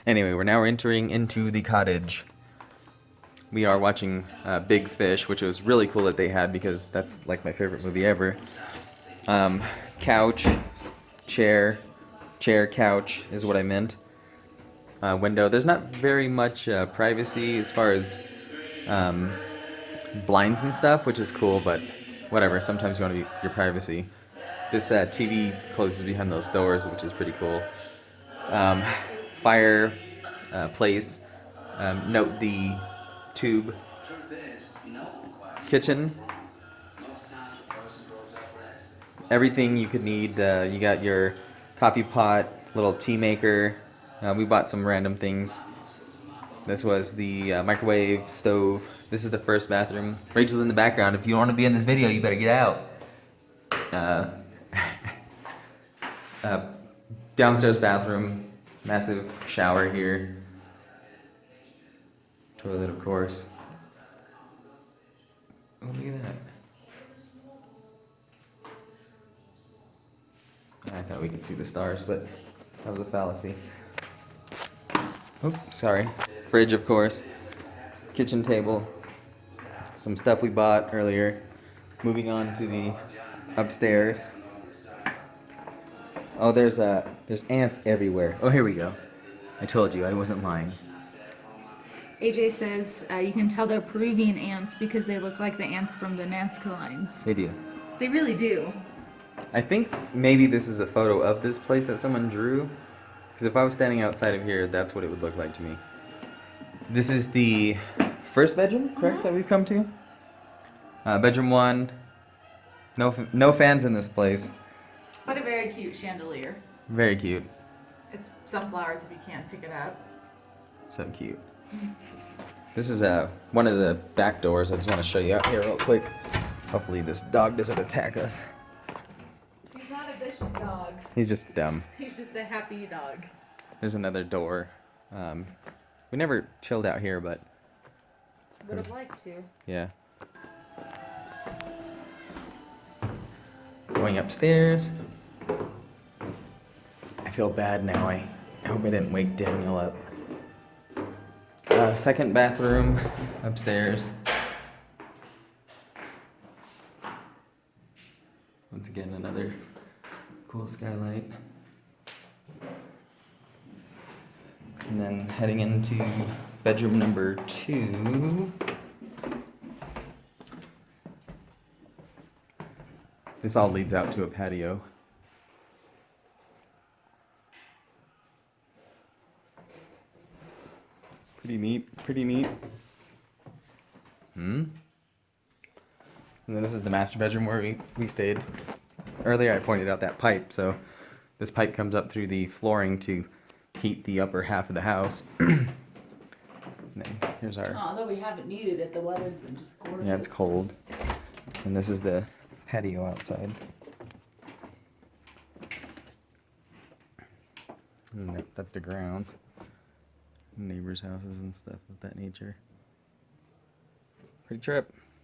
Anyway, we're entering into the cottage. We are watching Big Fish, which was really cool that they had because that's like my favorite movie ever. Couch, chair, couch is what I meant. Window. There's not very much privacy as far as blinds and stuff, which is cool, but whatever. Sometimes you want your privacy. This TV closes behind those doors, which is pretty cool. Fire place. Note the tube. Kitchen. Everything you could need. You got your coffee pot, little tea maker. We bought some random things. This was the microwave, stove. This is the first bathroom. Rachel's in the background. If you want to be in this video, you better get out. Downstairs bathroom. Massive shower here. Toilet, of course. Oh, look at that. I thought we could see the stars, but that was a fallacy. Oops, sorry. Fridge, of course. Kitchen table. Some stuff we bought earlier. Moving on to the upstairs. Oh, there's ants everywhere. Oh, here we go. I told you, I wasn't lying. AJ says you can tell they're Peruvian ants because they look like the ants from the Nazca lines. They do. They really do. I think maybe this is a photo of this place that someone drew. Because if I was standing outside of here, that's what it would look like to me. This is the first bedroom, correct, that we've come to? Bedroom 1. No fans in this place. But a very cute chandelier. Very cute. It's sunflowers if you can't pick it up. So cute. This is one of the back doors. I just want to show you out here real quick. Hopefully this dog doesn't attack us. He's not a vicious dog. He's just dumb. He's just a happy dog. There's another door. We never chilled out here, but... Would have liked to. Yeah. Going upstairs. I feel bad now. I hope I didn't wake Daniel up. Second bathroom upstairs. Once again, another cool skylight. And then heading into bedroom number 2. This all leads out to a patio. Pretty neat, pretty neat. And then this is the master bedroom where we stayed. Earlier I pointed out that pipe, so this pipe comes up through the flooring to heat the upper half of the house. And then here's our... Although we haven't needed it, the weather's been just gorgeous. Yeah, it's cold. And this is the patio outside. And that's the grounds. Neighbors' houses and stuff of that nature. Pretty trip.